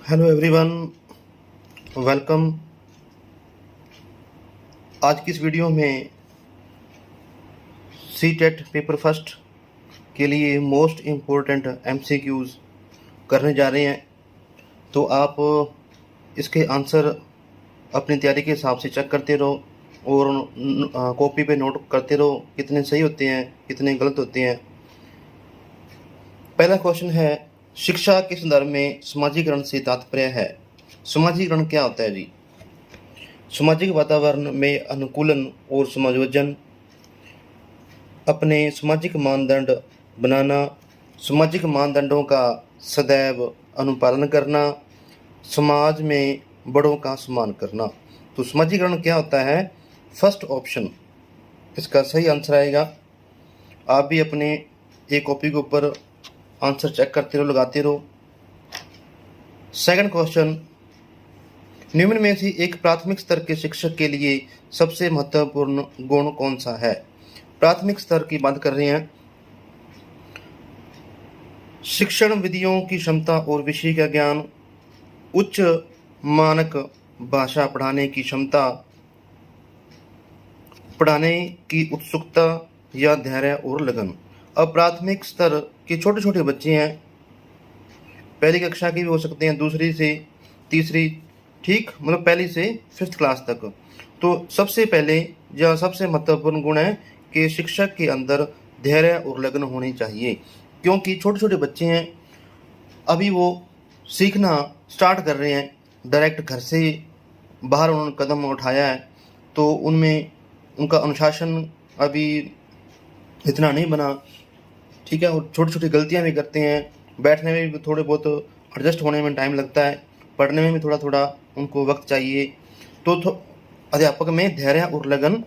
Hello everyone, welcome. आज की इस वीडियो में सी टेट पेपर फर्स्ट के लिए मोस्ट इम्पोर्टेंट एमसीक्यूज़ करने जा रहे हैं। तो आप इसके आंसर अपनी तैयारी के हिसाब से चेक करते रहो और कॉपी पे नोट करते रहो कितने सही होते हैं कितने गलत होते हैं। पहला क्वेश्चन है, शिक्षा के संदर्भ में समाजीकरण से तात्पर्य है। समाजीकरण क्या होता है जी? सामाजिक वातावरण में अनुकूलन और समायोजन, अपने सामाजिक मानदंड बनाना, सामाजिक मानदंडों का सदैव अनुपालन करना, समाज में बड़ों का सम्मान करना। तो समाजीकरण क्या होता है? फर्स्ट ऑप्शन इसका सही आंसर आएगा। आप भी अपने एक कॉपी के ऊपर आंसर चेक करते रहो, लगाते रहो। सेकंड क्वेश्चन, निम्न में से एक प्राथमिक स्तर के शिक्षक के लिए सबसे महत्वपूर्ण गुण कौन सा है? प्राथमिक स्तर की बात कर रहे हैं। शिक्षण विधियों की क्षमता और विषय का ज्ञान, उच्च मानक भाषा पढ़ाने की क्षमता, पढ़ाने की उत्सुकता या धैर्य और लगन। अब प्राथमिक स्तर के छोटे छोटे बच्चे हैं, पहली कक्षा के भी हो सकते हैं, दूसरी से तीसरी, ठीक, मतलब पहली से 5th क्लास तक। तो सबसे पहले या सबसे महत्वपूर्ण गुण है कि शिक्षक के अंदर धैर्य और लगन होनी चाहिए, क्योंकि छोटे छोटे बच्चे हैं, अभी वो सीखना स्टार्ट कर रहे हैं, डायरेक्ट घर से बाहर उन्होंने कदम उठाया है, तो उनमें उनका अनुशासन अभी इतना नहीं बना, ठीक है। और छोटी छोटी गलतियां भी करते हैं, बैठने में भी थोड़े बहुत एडजस्ट होने में टाइम लगता है, पढ़ने में भी थोड़ा थोड़ा उनको वक्त चाहिए। तो अध्यापक में धैर्य और लगन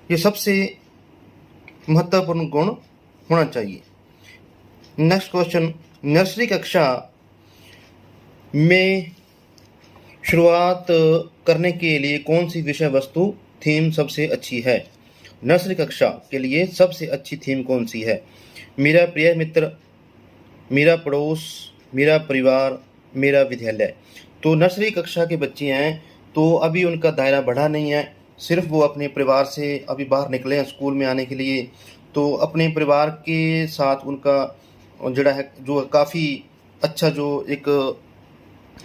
ये सबसे महत्वपूर्ण गुण होना चाहिए। नेक्स्ट क्वेश्चन, नर्सरी कक्षा में शुरुआत करने के लिए कौन सी विषय वस्तु थीम सबसे अच्छी है? नर्सरी कक्षा के लिए सबसे अच्छी थीम कौन सी है? मेरा प्रिय मित्र, मेरा पड़ोस, मेरा परिवार, मेरा विद्यालय। तो नर्सरी कक्षा के बच्चे हैं तो अभी उनका दायरा बढ़ा नहीं है, सिर्फ वो अपने परिवार से अभी बाहर निकले हैं स्कूल में आने के लिए। तो अपने परिवार के साथ उनका जड़ा है जो काफ़ी अच्छा जो एक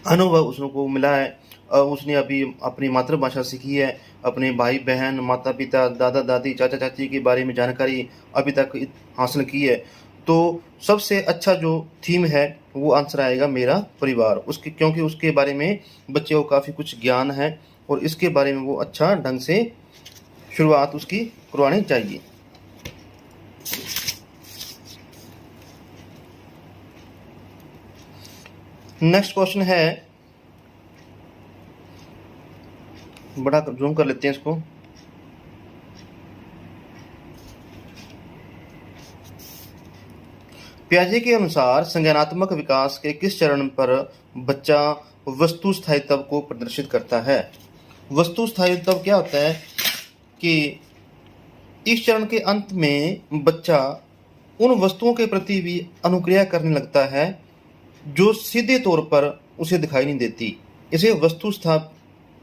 अनुभव उसको मिला है। उसने अभी अपनी मातृभाषा सीखी है, अपने भाई बहन, माता पिता, दादा दादी, चाचा चाची के बारे में जानकारी अभी तक हासिल की है। तो सबसे अच्छा जो थीम है वो आंसर आएगा मेरा परिवार, उसके क्योंकि उसके बारे में बच्चे को काफ़ी कुछ ज्ञान है और इसके बारे में वो अच्छा ढंग से शुरुआत उसकी करवानी चाहिए। नेक्स्ट क्वेश्चन है, बड़ा जूम कर लेते हैं इसको। पियाजे के अनुसार संज्ञानात्मक विकास के किस चरण पर बच्चा वस्तु स्थायित्व को प्रदर्शित करता है? वस्तु स्थायित्व क्या होता है कि इस चरण के अंत में बच्चा उन वस्तुओं के प्रति भी अनुक्रिया करने लगता है जो सीधे तौर पर उसे दिखाई नहीं देती। इसे वस्तु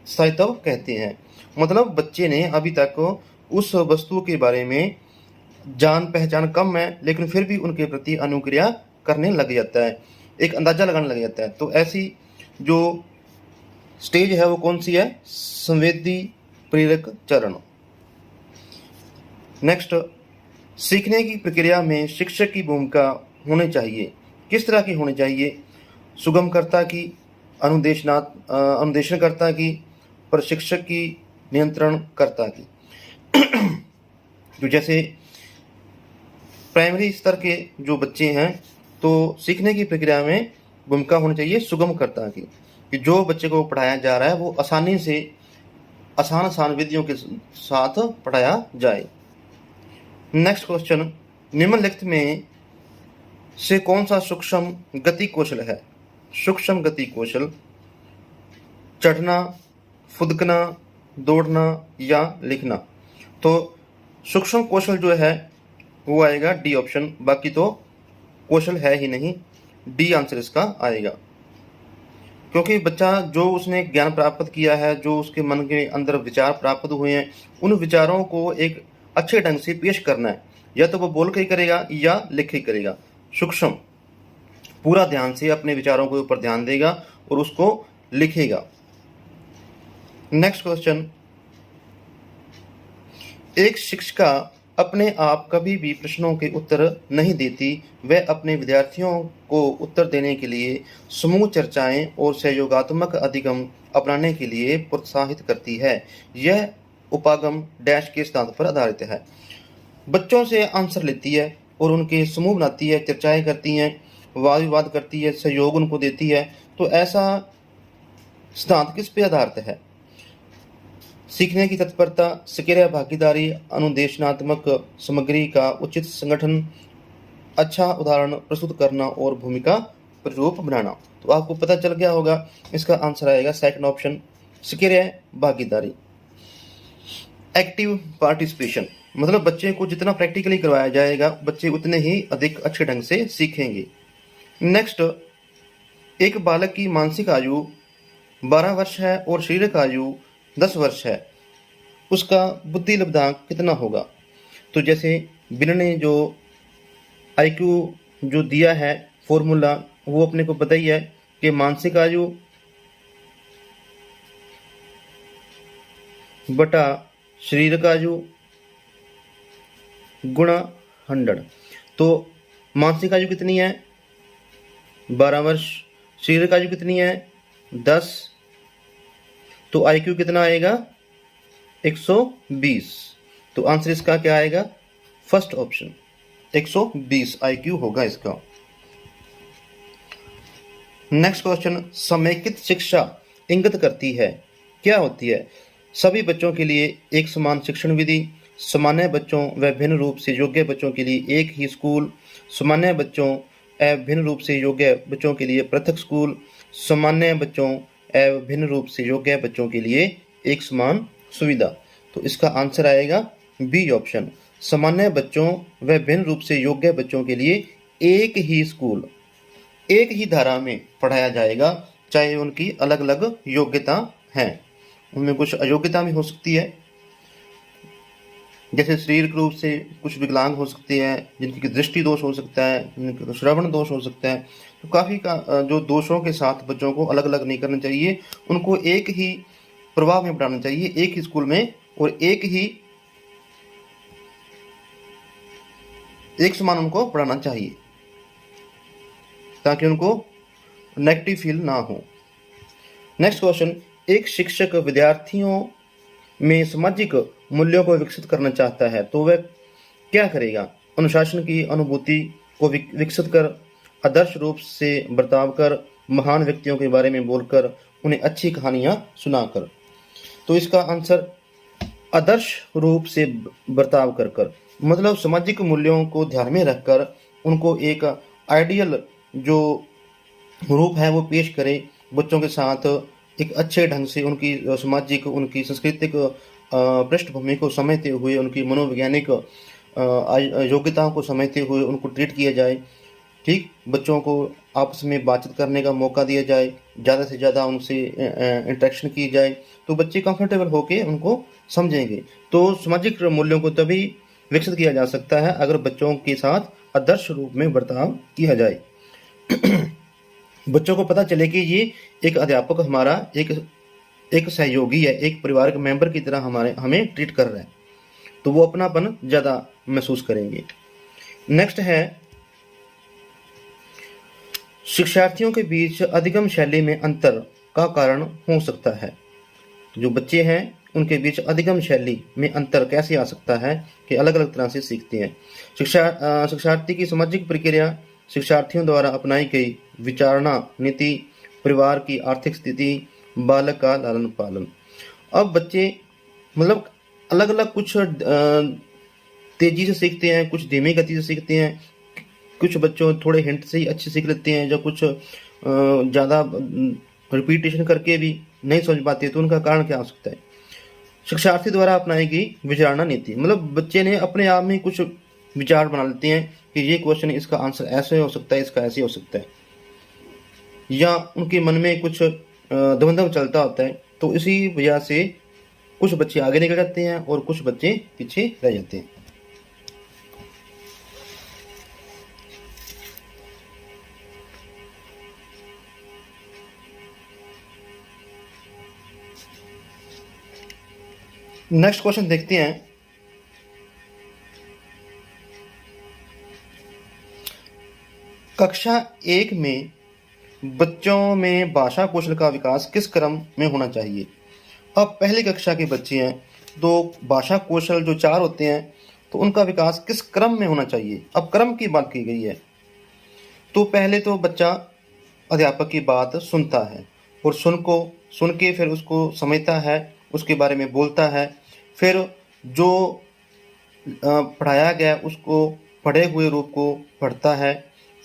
स्थायित्व कहते हैं। मतलब बच्चे ने अभी तक उस वस्तु के बारे में जान पहचान कम है, लेकिन फिर भी उनके प्रति अनुक्रिया करने लग जाता है, एक अंदाजा लगाने लग जाता है। तो ऐसी जो स्टेज है वो कौन सी है? संवेदी प्रेरक चरण। नेक्स्ट, सीखने की प्रक्रिया में शिक्षक की भूमिका होनी चाहिए, किस तरह की होनी चाहिए? सुगमकर्ता की, अनुदेशनकर्ता की, प्रशिक्षक की, नियंत्रणकर्ता की। तो जैसे प्राइमरी स्तर के जो बच्चे हैं तो सीखने की प्रक्रिया में भूमिका होनी चाहिए सुगमकर्ता की, कि जो बच्चे को पढ़ाया जा रहा है वो आसानी से आसान विधियों के साथ पढ़ाया जाए। नेक्स्ट क्वेश्चन, निम्नलिखित में से कौन सा सूक्ष्म गति कौशल है? सूक्ष्म गति कौशल, चढ़ना, फुदकना, दौड़ना या लिखना। तो सूक्ष्म कौशल जो है वो आएगा डी ऑप्शन, बाकी तो कौशल है ही नहीं, डी आंसर इसका आएगा। क्योंकि बच्चा जो उसने ज्ञान प्राप्त किया है, जो उसके मन के अंदर विचार प्राप्त हुए हैं, उन विचारों को एक अच्छे ढंग से पेश करना है। या तो वो बोल के ही करेगा या लिख के करेगा। सूक्ष्म पूरा ध्यान से अपने विचारों के ऊपर ध्यान देगा और उसको लिखेगा। नेक्स्ट क्वेश्चन, एक शिक्षिका अपने आप कभी भी प्रश्नों के उत्तर नहीं देती। वह अपने विद्यार्थियों को उत्तर देने के लिए समूह चर्चाएं और सहयोगात्मक अधिगम अपनाने के लिए प्रोत्साहित करती है। यह उपागम डैश के सिद्धांत पर आधारित है। बच्चों से आंसर लेती है और उनके समूह बनाती है, चर्चाएं करती हैं, वाद विवाद करती है, सहयोग उनको देती है। तो ऐसा सिद्धांत किस पे आधारित है? सीखने की तत्परता, सक्रिय भागीदारी, अनुदेशनात्मक सामग्री का उचित संगठन, अच्छा उदाहरण प्रस्तुत करना और भूमिका प्रतिरूप बनाना। तो आपको पता चल गया होगा, इसका आंसर आएगा सेकंड ऑप्शन, सक्रिय भागीदारी। एक्टिव पार्टिसिपेशन, मतलब बच्चे को जितना प्रैक्टिकली करवाया जाएगा, बच्चे उतने ही अधिक अच्छे ढंग से सीखेंगे। नेक्स्ट, एक बालक की मानसिक आयु 12 वर्ष है और शारीरिक आयु 10 वर्ष है, उसका बुद्धि लब्धांक कितना होगा? तो जैसे बिन ने जो आईक्यू जो दिया है फॉर्मूला, वो अपने को पता ही है कि मानसिक आयु बटा शारीरिक आयु गुणा 100। तो मानसिक आयु कितनी है? 12 वर्ष। शारीरिक आयु कितनी है? 10। तो आईक्यू कितना आएगा? 120। तो आंसर इसका क्या आएगा? फर्स्ट ऑप्शन 120 आईक्यू होगा इसका। नेक्स्ट क्वेश्चन, समेकित शिक्षा इंगित करती है, क्या होती है? सभी बच्चों के लिए एक समान शिक्षण विधि, सामान्य बच्चों व भिन्न रूप से योग्य बच्चों के लिए एक ही स्कूल, सामान्य बच्चों एवं भिन्न रूप से योग्य बच्चों के लिए पृथक स्कूल, सामान्य बच्चों एवं भिन्न रूप से योग्य बच्चों के लिए एक समान सुविधा। तो इसका आंसर आएगा बी ऑप्शन, सामान्य बच्चों व भिन्न रूप से योग्य बच्चों के लिए एक ही स्कूल, एक ही धारा में पढ़ाया जाएगा, चाहे उनकी अलग अलग योग्यता है। उनमें कुछ अयोग्यता भी हो सकती है, जैसे शारीरिक रूप से कुछ विकलांग हो सकते हैं, जिनकी दृष्टि दोष हो सकता है, जिनका श्रवण दोष हो सकता है। तो काफ़ी का जो दोषों के साथ बच्चों को अलग अलग नहीं करना चाहिए, उनको एक ही प्रभाव में पढ़ाना चाहिए, एक ही स्कूल में, और एक समान उनको पढ़ाना चाहिए, ताकि उनको नेगेटिव फील ना हो। नेक्स्ट क्वेश्चन, एक शिक्षक विद्यार्थियों में सामाजिक मूल्यों को विकसित करना चाहता है, तो वह क्या करेगा? अनुशासन की अनुभूति को विकसित कर, आदर्श रूप से बर्ताव कर, महान व्यक्तियों के बारे में बोलकर, उन्हें अच्छी कहानियां सुनाकर। तो इसका आंसर आदर्श रूप से बर्ताव कर कर, मतलब सामाजिक मूल्यों को ध्यान में रखकर उनको एक आइडियल जो रूप है वो पेश करे, बच्चों के साथ एक अच्छे ढंग से उनकी सामाजिक, उनकी सांस्कृतिक पृष्ठभूमि को समझते हुए, उनकी मनोवैज्ञानिक योग्यताओं को समझते हुए उनको ट्रीट किया जाए। ठीक, बच्चों को आपस में बातचीत करने का मौका दिया जाए, ज़्यादा से ज़्यादा उनसे इंटरेक्शन की जाए, तो बच्चे कंफर्टेबल होकर उनको समझेंगे। तो सामाजिक मूल्यों को तभी विकसित किया जा सकता है अगर बच्चों के साथ आदर्श रूप में बर्ताव किया जाए। बच्चों को पता चले कि ये एक अध्यापक हमारा एक सहयोगी है, एक परिवार के मेंबर की तरह हमें ट्रीट कर रहा है, तो वो अपनापन ज़्यादा महसूस करेंगे। नेक्स्ट है, शिक्षार्थियों के बीच अधिगम शैली में अंतर का कारण हो सकता है। जो बच्चे हैं उनके बीच अधिगम शैली में अंतर कैसे आ सकता है कि अलग अलग तरह से सीखते हैं। शिक्षार्थी की सामाजिक प्रक्रिया, शिक्षार्थियों द्वारा अपनाई गई विचारणा नीति, परिवार की आर्थिक स्थिति, बालक का लालन पालन। अब बच्चे मतलब अलग अलग कुछ तेजी से सीखते हैं, कुछ धीमी गति से सीखते हैं, कुछ बच्चों थोड़े हिंट से ही अच्छे सीख लेते हैं, जो कुछ ज़्यादा रिपीटेशन करके भी नहीं समझ पाते। तो उनका कारण क्या हो सकता है? शिक्षार्थी द्वारा अपनाई गई विचारणा नीति, मतलब बच्चे ने अपने आप में कुछ विचार बना लेते हैं कि ये क्वेश्चन इसका आंसर ऐसे हो सकता है, इसका ऐसे हो सकता है, या उनके मन में कुछ द्वंद्व चलता होता है, तो इसी वजह से कुछ बच्चे आगे निकल जाते हैं और कुछ बच्चे पीछे रह जाते हैं। नेक्स्ट क्वेश्चन देखते हैं। कक्षा 1 में बच्चों में भाषा कौशल का विकास किस क्रम में होना चाहिए? अब पहली कक्षा के बच्चे हैं तो भाषा कौशल जो 4 होते हैं तो उनका विकास किस क्रम में होना चाहिए? अब क्रम की बात की गई है। तो पहले तो बच्चा अध्यापक की बात सुनता है और सुन के फिर उसको समझता है, उसके बारे में बोलता है, फिर जो पढ़ाया गया उसको पढ़े हुए रूप को पढ़ता है,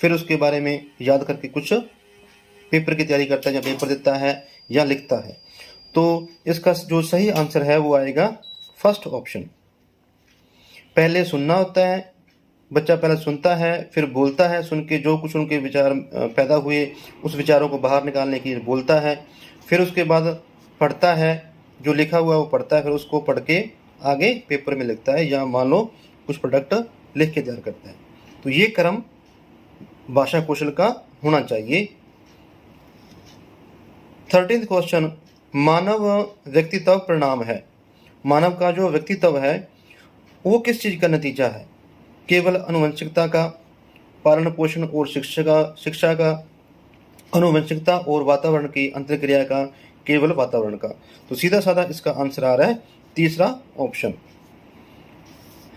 फिर उसके बारे में याद करके कुछ पेपर की तैयारी करता है या पेपर देता है या लिखता है। तो इसका जो सही आंसर है वो आएगा फर्स्ट ऑप्शन। पहले सुनना होता है, बच्चा पहले सुनता है फिर बोलता है, सुन के जो कुछ उनके विचार पैदा हुए उस विचारों को बाहर निकालने के लिए बोलता है, फिर उसके बाद पढ़ता है, जो लिखा हुआ है वो पढ़ता है, फिर उसको पढ़ के आगे पेपर में लिखता है या मान लो कुछ प्रोडक्ट लिख के तैयार करता है। तो ये क्रम भाषा कौशल का होना चाहिए। 13th क्वेश्चन, मानव व्यक्तित्व परिणाम है। मानव का जो व्यक्तित्व है वो किस चीज़ का नतीजा है? केवल आनुवंशिकता का, पालन पोषण और शिक्षा का, आनुवंशिकता और वातावरण की अंतर्क्रिया का, केवल वातावरण का? तो सीधा साधा इसका आंसर आ रहा है तीसरा ऑप्शन।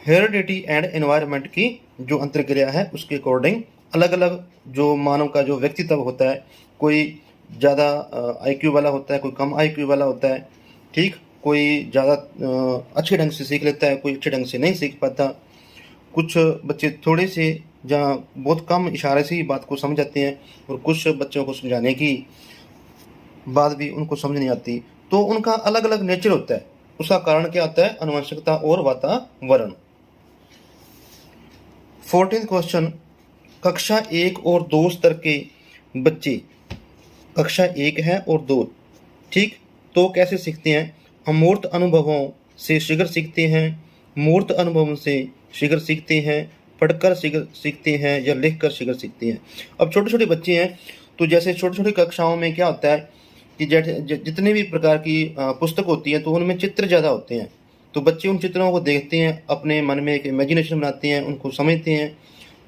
हेरिडिटी एंड एनवायरनमेंट की जो अंतर्क्रिया है उसके अकॉर्डिंग अलग अलग जो मानव का जो व्यक्तित्व होता है, कोई ज़्यादा आईक्यू वाला होता है, कोई कम आईक्यू वाला होता है, ठीक, कोई ज़्यादा अच्छे ढंग से सीख लेता है, कोई अच्छे ढंग से नहीं सीख पाता, कुछ बच्चे थोड़े से जहाँ बहुत कम इशारे से ही बात को समझ जाते हैं और कुछ बच्चों को समझाने की बात भी उनको समझ नहीं आती। तो उनका अलग अलग नेचर होता है। उसका कारण क्या होता है? आनुवंशिकता और वातावरण। 14th क्वेश्चन, कक्षा 1 और 2 स्तर के बच्चे, कक्षा 1 है और 2, ठीक, तो कैसे सीखते हैं? अमूर्त अनुभवों से शीघ्र सीखते हैं, मूर्त अनुभवों से शीघ्र सीखते हैं, पढ़कर शीघ्र सीखते हैं या लिखकर शीघ्र सीखते हैं। अब छोटे छोटे बच्चे हैं तो जैसे छोटी छोटी कक्षाओं में क्या होता है कि जितने भी प्रकार की पुस्तक होती है तो उनमें चित्र ज़्यादा होते हैं, तो बच्चे उन चित्रों को देखते हैं, अपने मन में एक इमेजिनेशन बनाते हैं, उनको समझते हैं।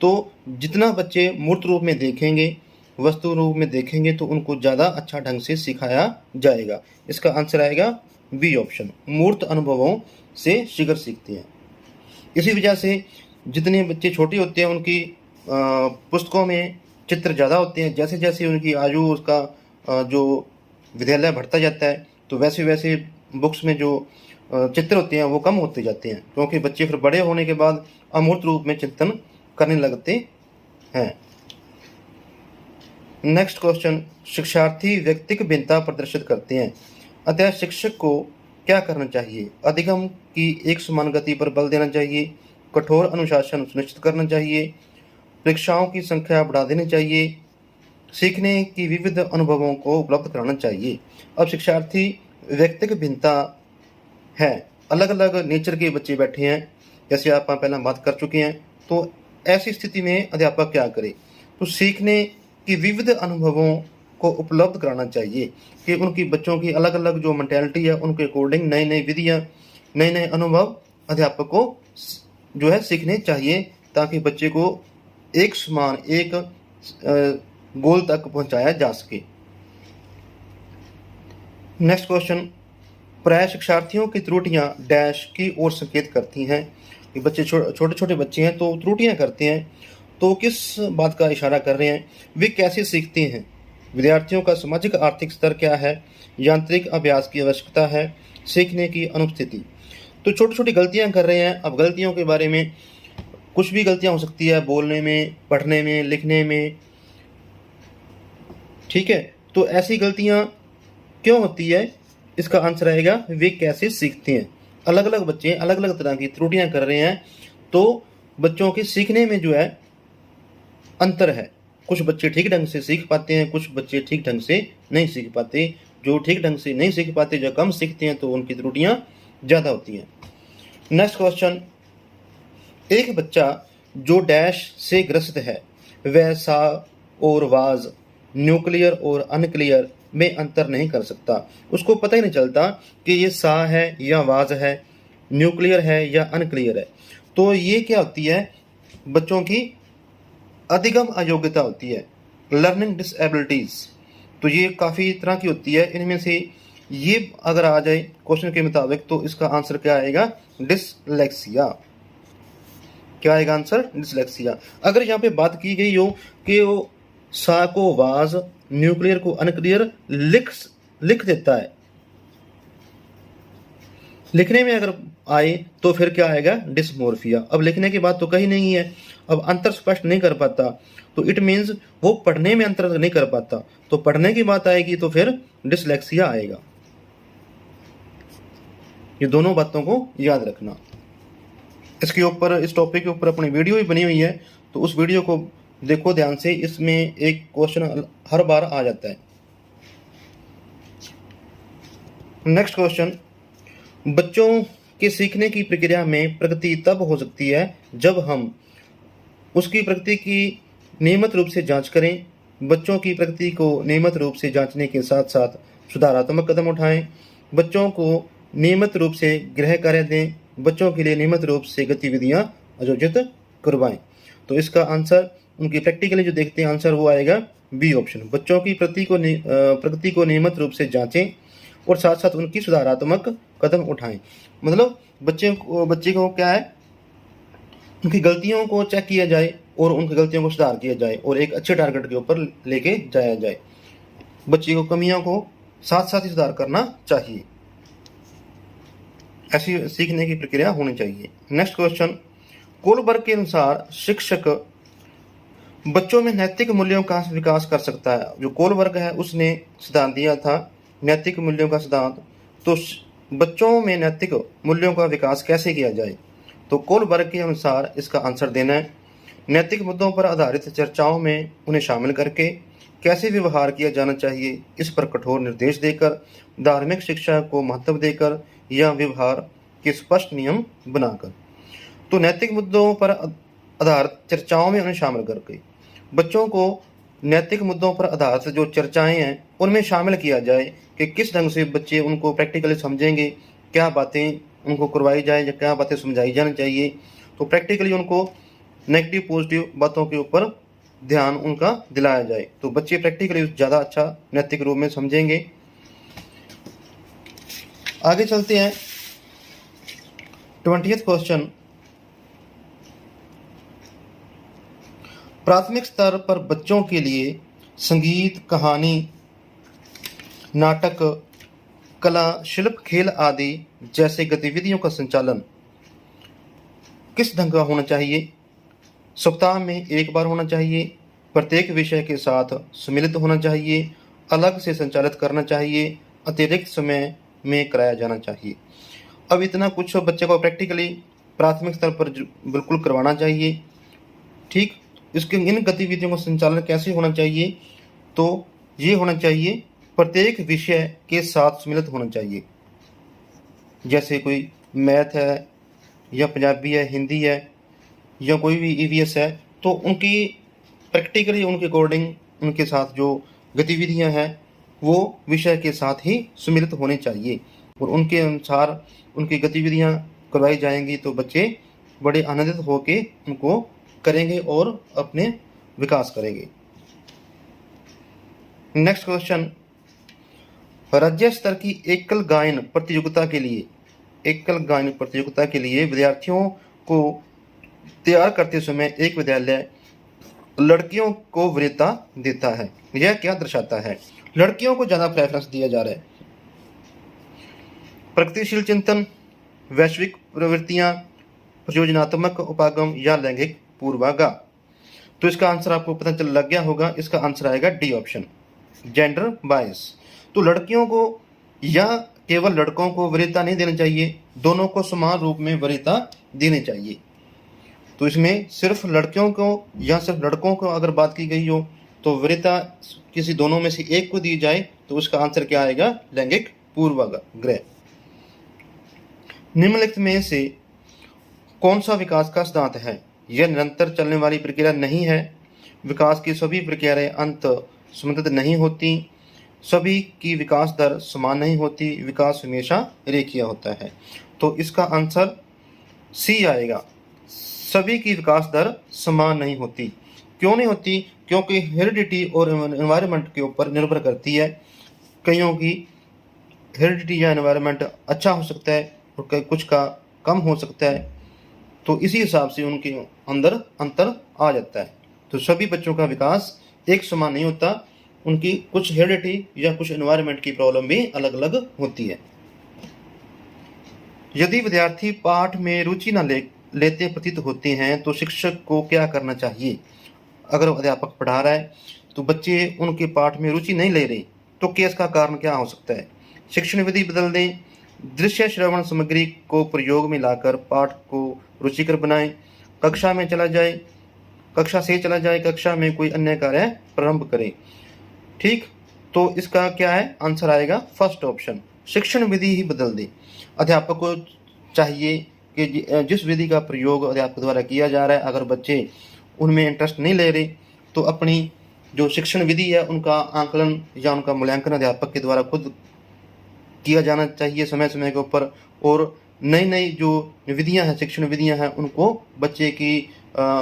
तो जितना बच्चे मूर्त रूप में देखेंगे, वस्तु रूप में देखेंगे, तो उनको ज़्यादा अच्छा ढंग से सिखाया जाएगा। इसका आंसर आएगा बी ऑप्शन, मूर्त अनुभवों से शीघ्र सीखते हैं। इसी वजह से जितने बच्चे छोटे होते हैं उनकी पुस्तकों में चित्र ज़्यादा होते हैं। जैसे जैसे उनकी आयु, उसका जो विद्यालय बढ़ता जाता है तो वैसे वैसे बुक्स में जो चित्र होते हैं वो कम होते जाते हैं, क्योंकि बच्चे फिर बड़े होने के बाद अमूर्त रूप में चिंतन करने लगते हैं। नेक्स्ट क्वेश्चन, शिक्षार्थी व्यक्तिगत भिन्नता प्रदर्शित करते हैं, अतः शिक्षक को क्या करना चाहिए? अधिगम की एक समान गति पर बल देना चाहिए, कठोर अनुशासन सुनिश्चित करना चाहिए, परीक्षाओं की संख्या बढ़ा देनी चाहिए, सीखने की विविध अनुभवों को उपलब्ध कराना चाहिए। अब शिक्षार्थी व्यक्तिगत भिन्नता है, अलग अलग नेचर के बच्चे बैठे हैं, जैसे आप पहले बात कर चुके हैं। तो ऐसी स्थिति में अध्यापक क्या करे? तो सीखने की विविध अनुभवों को उपलब्ध कराना चाहिए कि उनकी बच्चों की अलग अलग जो मेंटालिटी है उनके अकॉर्डिंग नई नई विधियाँ, नए नए अनुभव अध्यापक को जो है सीखने चाहिए, ताकि बच्चे को एक समान एक गोल तक पहुंचाया जा सके। नेक्स्ट क्वेश्चन, प्राय शिक्षार्थियों की त्रुटियां डैश की ओर संकेत करती हैं कि बच्चे छोटे छोटे बच्चे हैं तो त्रुटियां करते हैं, तो किस बात का इशारा कर रहे हैं? वे कैसे सीखते हैं? विद्यार्थियों का सामाजिक आर्थिक स्तर क्या है? यांत्रिक अभ्यास की आवश्यकता है? सीखने की अनुपस्थिति? तो छोटी छोटी गलतियां कर रहे हैं। अब गलतियों के बारे में कुछ भी गलतियां हो सकती है, बोलने में, पढ़ने में, लिखने में, ठीक है। तो ऐसी गलतियां क्यों होती है? इसका आंसर आएगा वे कैसे सीखते हैं। अलग अलग बच्चे अलग अलग तरह की त्रुटियां कर रहे हैं, तो बच्चों के सीखने में जो है अंतर है, कुछ बच्चे ठीक ढंग से सीख पाते हैं, कुछ बच्चे ठीक ढंग से नहीं सीख पाते। जो ठीक ढंग से नहीं सीख पाते, जो कम सीखते हैं, तो उनकी त्रुटियां ज़्यादा होती हैं। नेक्स्ट क्वेश्चन, एक बच्चा जो डैश से ग्रसित है वह सा और वाज, न्यूक्लियर और अनक्लियर में अंतर नहीं कर सकता। उसको पता ही नहीं चलता कि ये सा है या वाज है, न्यूक्लियर है या अनक्लियर है। तो ये क्या होती है? बच्चों की अधिगम अयोग्यता होती है, लर्निंग डिसेबिलिटीज। तो ये काफ़ी तरह की होती है। इनमें से ये अगर आ जाए क्वेश्चन के मुताबिक तो इसका आंसर क्या आएगा? डिसलेक्सिया। क्या आएगा आंसर? डिसलेक्सिया। अगर यहाँ पे बात की गई हो कि वो सा को वाज, न्यूक्लियर को अनक्लियर लिख देता है, लिखने में अगर आए तो फिर क्या आएगा? डिसमोर्फिया। अब लिखने की बात तो कहीं नहीं है, अब अंतर स्पष्ट नहीं कर पाता, तो इट मीन्स वो पढ़ने में अंतर नहीं कर पाता। तो पढ़ने की बात आएगी तो फिर डिसलेक्सिया आएगा। ये दोनों बातों को याद रखना। इसके ऊपर, इस टॉपिक के ऊपर अपनी वीडियो भी बनी हुई है, तो उस वीडियो को देखो ध्यान से। इसमें एक क्वेश्चन हर बार आ जाता है। नेक्स्ट क्वेश्चन, बच्चों के सीखने की प्रक्रिया में प्रगति तब हो सकती है जब हम उसकी प्रगति की नियमित रूप से जांच करें। बच्चों की प्रगति को नियमित रूप से जांचने के साथ साथ सुधारात्मक कदम उठाएं। बच्चों को नियमित रूप से गृह कार्य दें। बच्चों के लिए नियमित रूप से गतिविधियां आयोजित करवाएं। तो इसका आंसर उनकी प्रैक्टिकली जो देखते हैं आंसर वो आएगा बी ऑप्शन। बच्चों की प्रगति को नियमित रूप से जांचें और साथ साथ उनकी सुधारात्मक कदम उठाएं। मतलब बच्चे को क्या है, उनकी गलतियों को चेक किया जाए और उनकी गलतियों को सुधार किया जाए और एक अच्छे टारगेट के ऊपर लेके जाया जाए। बच्चे को कमियों को साथ साथ ही सुधार करना चाहिए। ऐसी सीखने की प्रक्रिया होनी चाहिए। नेक्स्ट क्वेश्चन, कोलबर्ग के अनुसार शिक्षक बच्चों में नैतिक मूल्यों का विकास कर सकता है। जो कोलबर्ग है उसने सिद्धांत दिया था नैतिक मूल्यों का सिद्धांत। तो बच्चों में नैतिक मूल्यों का विकास कैसे किया जाए? तो कोलबर्ग के अनुसार इसका आंसर देना है, नैतिक मुद्दों पर आधारित चर्चाओं में उन्हें शामिल करके कैसे व्यवहार किया जाना चाहिए, इस पर कठोर निर्देश देकर, धार्मिक शिक्षा को महत्व देकर या व्यवहार के स्पष्ट नियम बनाकर। तो नैतिक मुद्दों पर आधारित चर्चाओं में उन्हें शामिल करके बच्चों को नैतिक मुद्दों पर आधारित जो चर्चाएं हैं उनमें शामिल किया जाए कि किस ढंग से बच्चे उनको प्रैक्टिकली समझेंगे, क्या बातें उनको करवाई जाए या क्या बातें समझाई जानी चाहिए। तो प्रैक्टिकली उनको नेगेटिव पॉजिटिव बातों के ऊपर ध्यान उनका दिलाया जाए, तो बच्चे प्रैक्टिकली ज़्यादा अच्छा नैतिक रूप में समझेंगे। आगे चलते हैं 20th क्वेश्चन, प्राथमिक स्तर पर बच्चों के लिए संगीत, कहानी, नाटक, कला, शिल्प, खेल आदि जैसे गतिविधियों का संचालन किस ढंग का होना चाहिए? सप्ताह में एक बार होना चाहिए, प्रत्येक विषय के साथ सम्मिलित होना चाहिए, अलग से संचालित करना चाहिए, अतिरिक्त समय में कराया जाना चाहिए। अब इतना कुछ बच्चे को प्रैक्टिकली प्राथमिक स्तर पर बिल्कुल करवाना चाहिए। ठीक, इसके इन गतिविधियों का संचालन कैसे होना चाहिए? तो ये होना चाहिए प्रत्येक विषय के साथ सम्मिलित होना चाहिए। जैसे कोई मैथ है या पंजाबी है, हिंदी है या कोई भी ईवीएस है, तो उनकी प्रैक्टिकली उनके अकॉर्डिंग उनके साथ जो गतिविधियां हैं वो विषय के साथ ही सम्मिलित होनी चाहिए और उनके अनुसार उनकी गतिविधियां करवाई जाएंगी तो बच्चे बड़े आनंदित होकर उनको करेंगे और अपने विकास करेंगे। नेक्स्ट क्वेश्चन, राज्य स्तर की एकल गायन प्रतियोगिता के लिए विद्यार्थियों को तैयार करते समय एक विद्यालय लड़कियों को वरीयता देता है। यह क्या दर्शाता है? लड़कियों को ज्यादा प्रेफरेंस दिया जा रहा है। प्रगतिशील चिंतन, वैश्विक प्रवृत्तियां, प्रयोजनात्मक उपागम या लैंगिक पूर्वाग्रह। तो इसका आंसर आपको पता चल लग गया होगा। इसका आंसर आएगा डी ऑप्शन, जेंडर बायस। तो लड़कियों को या केवल लड़कों को वरीयता नहीं देनी चाहिए, दोनों को समान रूप में वरीयता देनी चाहिए। तो इसमें सिर्फ लड़कियों को या सिर्फ लड़कों को अगर बात की गई हो तो वरीयता किसी दोनों में से एक को दी जाए तो उसका आंसर क्या आएगा? लैंगिक पूर्वाग्रह। निम्नलिखित में से कौन सा विकास का सिद्धांत है? यह निरंतर चलने वाली प्रक्रिया नहीं है। विकास की सभी प्रक्रियाएं अंत संबंधित नहीं होती। सभी की विकास दर समान नहीं होती। विकास हमेशा रेखीय होता है। तो इसका आंसर सी आएगा। सभी की विकास दर समान नहीं होती। क्यों नहीं होती? क्योंकि हेरिडिटी और एनवायरनमेंट के ऊपर निर्भर करती है। कईयों की हेरिडिटी या एनवायरनमेंट अच्छा हो सकता है और कुछ का कम हो सकता है, तो इसी हिसाब से उनके अंदर अंतर आ जाता है। तो सभी बच्चों का विकास एक समान नहीं होता। उनकी कुछ हेरिडिटी या कुछ एनवायरनमेंट की प्रॉब्लम भी अलग अलग होती है। यदि विद्यार्थी पाठ में रुचि न लेते प्रतीत होते हैं तो शिक्षक को क्या करना चाहिए? अगर अध्यापक पढ़ा रहा है तो बच्चे उनके पाठ में रुचि नहीं ले रहे, तो क्या इसका कारण क्या हो सकता है? शिक्षण विधि बदल दें। दृश्य श्रवण सामग्री को प्रयोग में लाकर पाठ को रुचिकर बनाएं। कक्षा से चला जाए, कक्षा में कोई अन्य कार्य प्रारंभ करें। ठीक, तो इसका क्या है? आंसर आएगा फर्स्ट ऑप्शन, शिक्षण विधि ही बदल दे। अध्यापक को चाहिए कि जिस विधि का प्रयोग अध्यापक द्वारा किया जा रहा है, अगर बच्चे उनमें इंटरेस्ट नहीं ले रहे तो अपनी जो शिक्षण विधि है उनका आंकलन या उनका मूल्यांकन अध्यापक के द्वारा खुद किया जाना चाहिए समय समय के ऊपर। और नई नई जो विधियां हैं, शिक्षण विधियां हैं, उनको बच्चे की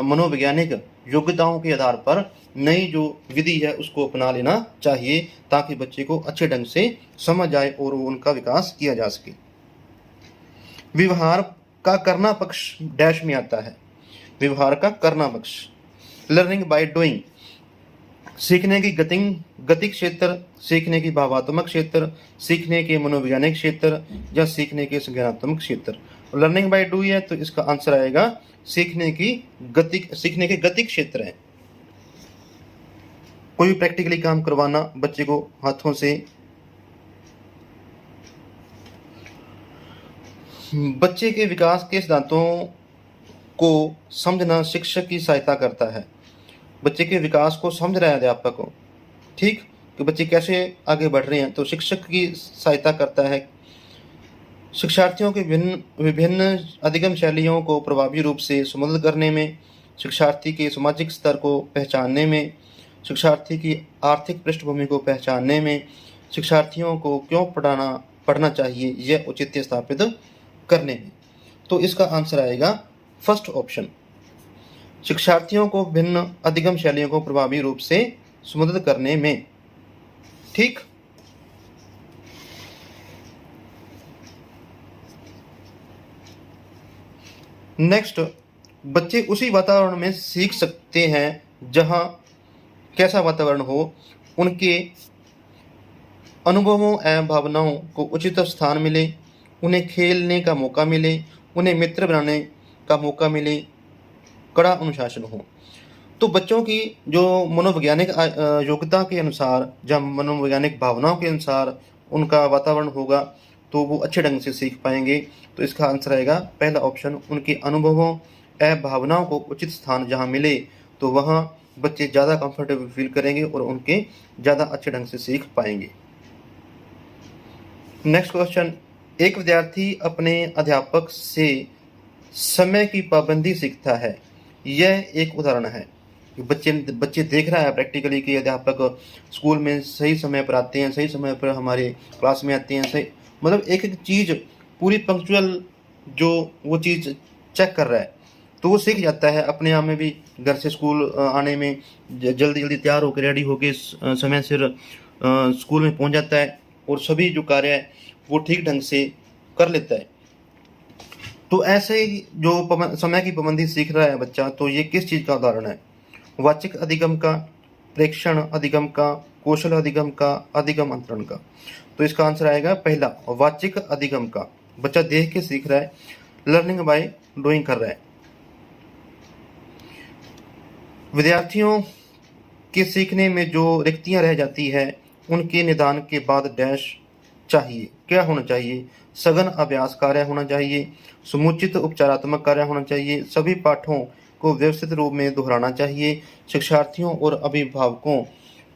मनोवैज्ञानिक योग्यताओं के आधार पर नई जो विधि है उसको अपना लेना चाहिए, ताकि बच्चे को अच्छे ढंग से समझ आए और उनका विकास किया जा सके। व्यवहार का करना पक्ष डैश में आता है। व्यवहार का करना पक्ष लर्निंग बाय डूइंग, सीखने की गतिक क्षेत्र, सीखने की भावात्मक क्षेत्र, सीखने के मनोवैज्ञानिक क्षेत्र या सीखने के संज्ञानात्मक क्षेत्र। लर्निंग बाय डू है तो इसका आंसर आएगा सीखने के गतिक क्षेत्र है। कोई भी प्रैक्टिकली काम करवाना बच्चे को हाथों से, बच्चे के विकास के सिद्धांतों को समझना शिक्षक की सहायता करता है। बच्चे के विकास को समझ रहा है अध्यापक को, ठीक, कि बच्चे कैसे आगे बढ़ रहे हैं, तो शिक्षक की सहायता करता है। शिक्षार्थियों के विभिन्न अधिगम शैलियों को प्रभावी रूप से संबोधित करने में, शिक्षार्थी के सामाजिक स्तर को पहचानने में, शिक्षार्थी की आर्थिक पृष्ठभूमि को पहचानने में, शिक्षार्थियों को क्यों पढ़ना चाहिए यह औचित्य स्थापित करने में। तो इसका आंसर आएगा फर्स्ट ऑप्शन, शिक्षार्थियों को भिन्न अधिगम शैलियों को प्रभावी रूप से संबोधित करने में। ठीक, नेक्स्ट, बच्चे उसी वातावरण में सीख सकते हैं जहां कैसा वातावरण हो, उनके अनुभवों एवं भावनाओं को उचित स्थान मिले, उन्हें खेलने का मौका मिले, उन्हें मित्र बनाने का मौका मिले, कड़ा अनुशासन हो। तो बच्चों की जो मनोवैज्ञानिक योग्यता के अनुसार, जब मनोवैज्ञानिक भावनाओं के अनुसार उनका वातावरण होगा तो वो अच्छे ढंग से सीख पाएंगे। तो इसका आंसर आएगा पहला ऑप्शन, उनके अनुभवों एवं भावनाओं को उचित स्थान जहाँ मिले तो वहाँ बच्चे ज़्यादा कंफर्टेबल फील करेंगे और उनके ज़्यादा अच्छे ढंग से सीख पाएंगे। नेक्स्ट क्वेश्चन, एक विद्यार्थी अपने अध्यापक से समय की पाबंदी सीखता है। यह एक उदाहरण है। बच्चे देख रहा है प्रैक्टिकली कि अध्यापक स्कूल में सही समय पर आते हैं, सही समय पर हमारे क्लास में आते हैं, सही मतलब एक एक चीज़ पूरी पंक्चुअल जो वो चीज़ चेक कर रहा है, तो वो सीख जाता है अपने आप में भी। घर से स्कूल आने में जल्दी जल्दी तैयार होकर रेडी होकर समय सिर स्कूल में पहुंच जाता है और सभी जो कार्य है वो ठीक ढंग से कर लेता है। तो ऐसे ही जो समय की पाबंदी सीख रहा है बच्चा, तो ये किस चीज़ का उदाहरण है? वाचिक अधिगम का, प्रेक्षण अधिगम का, कौशल अधिगम का, अधिगम अंतरण का। तो इसका आंसर आएगा पहला, वाचिक अधिगम का। बच्चा देख के सीख रहा है, लर्निंग बाय डूइंग कर रहा है। विद्यार्थियों के सीखने में जो रिक्तियां रह जाती है उनके निदान के बाद डैश चाहिए, क्या होना चाहिए? सघन अभ्यास कार्य होना चाहिए, समुचित उपचारात्मक कार्य होना चाहिए, सभी पाठों को व्यवस्थित रूप में दोहराना चाहिए। शिक्षार्थियों और अभिभावकों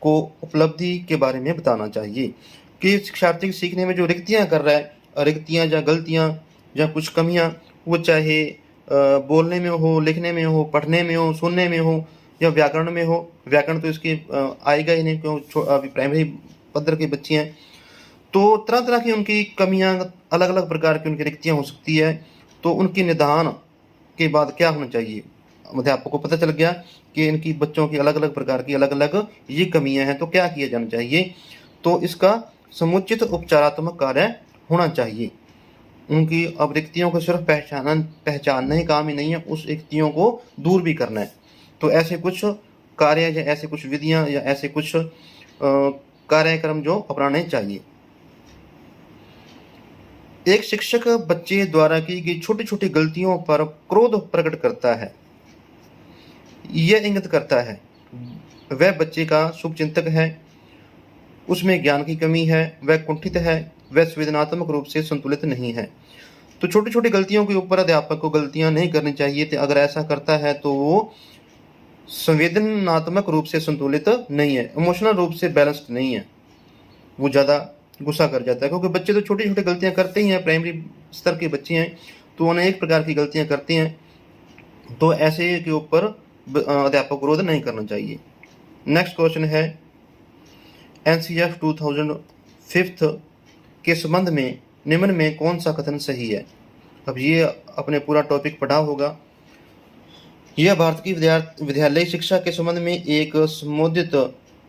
को उपलब्धि के बारे में बताना चाहिए कि शिक्षार्थी सीखने में जो रिक्तियाँ कर रहा है, रिक्तियाँ या गलतियाँ या कुछ कमियाँ, वो चाहे बोलने में हो, लिखने में हो, पढ़ने में हो, सुनने में हो या व्याकरण में हो। व्याकरण तो इसके आएगा ही नहीं क्यों, अभी प्राइमरी पद्धति के बच्चे हैं। तो तरह तरह की उनकी कमियां, अलग अलग प्रकार की उनकी रिक्तियां हो सकती है। तो उनकी निदान के बाद क्या होना चाहिए, अध्यापक को पता चल गया कि इनकी बच्चों की अलग अलग प्रकार की अलग अलग ये कमियां हैं, तो क्या किया जाना चाहिए। तो इसका समुचित उपचारात्मक कार्य होना चाहिए। उनकी अब रिक्तियों को सिर्फ पहचानना ही काम ही नहीं है, उस रिक्तियों को दूर भी करना है। तो ऐसे कुछ कार्य या ऐसे कुछ विधियां या ऐसे कुछ कार्यक्रम जो अपनाने चाहिए। एक शिक्षक बच्चे द्वारा की गई छोटी छोटी गलतियों पर क्रोध प्रकट करता है। यह इंगित करता है वह बच्चे का शुभचिंतक है, उसमें ज्ञान की कमी है, वह कुंठित है, वह संवेदनात्मक रूप से संतुलित नहीं है। तो छोटी छोटी गलतियों के ऊपर अध्यापक को गलतियां नहीं करनी चाहिए। तो अगर ऐसा करता है तो वो संवेदनात्मक रूप से संतुलित नहीं है, इमोशनल रूप से बैलेंस्ड नहीं है, वो ज़्यादा गुस्सा कर जाता है। क्योंकि बच्चे तो छोटी छोटी गलतियां करते ही हैं, प्राइमरी स्तर के बच्चे हैं तो अनेक प्रकार की गलतियां करते हैं। तो ऐसे के ऊपर अध्यापक को विरोध नहीं करना चाहिए। नेक्स्ट क्वेश्चन है NCF 2005 के संबंध में निम्न में कौन सा कथन सही है। अब ये अपने पूरा टॉपिक पढ़ा होगा। यह भारत की विद्यालय शिक्षा के संबंध में एक संशोधित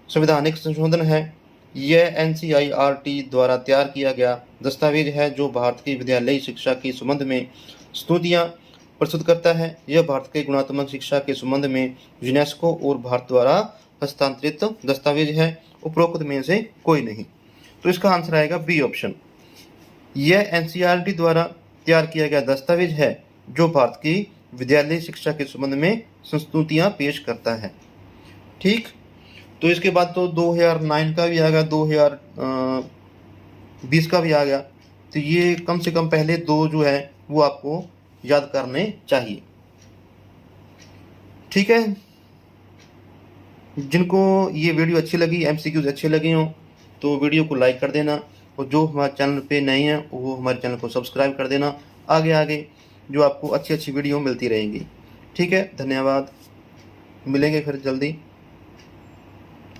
संवैधानिक संशोधन है। यह NCERT द्वारा तैयार किया गया दस्तावेज है जो भारत की विद्यालयी शिक्षा के संबंध में स्तुतियाँ प्रस्तुत करता है। यह भारत के गुणात्मक शिक्षा के संबंध में यूनेस्को और भारत द्वारा हस्तांतरित दस्तावेज है, उपरोक्त में से कोई नहीं। तो इसका आंसर आएगा बी ऑप्शन। यह NCERT द्वारा तैयार किया गया दस्तावेज है जो भारत की विद्यालयी शिक्षा के संबंध में संस्तुतियाँ पेश करता है। ठीक, तो इसके बाद तो 2009 का भी आ गया, 2020 का भी आ गया। तो ये कम से कम पहले दो जो है वो आपको याद करने चाहिए। ठीक है, जिनको ये वीडियो अच्छी लगी, MCQs अच्छे लगे हों तो वीडियो को लाइक कर देना, और जो हमारे चैनल पे नए हैं वो हमारे चैनल को सब्सक्राइब कर देना। आगे आगे जो आपको अच्छी अच्छी वीडियो मिलती रहेंगी। ठीक है, धन्यवाद, मिलेंगे फिर जल्दी।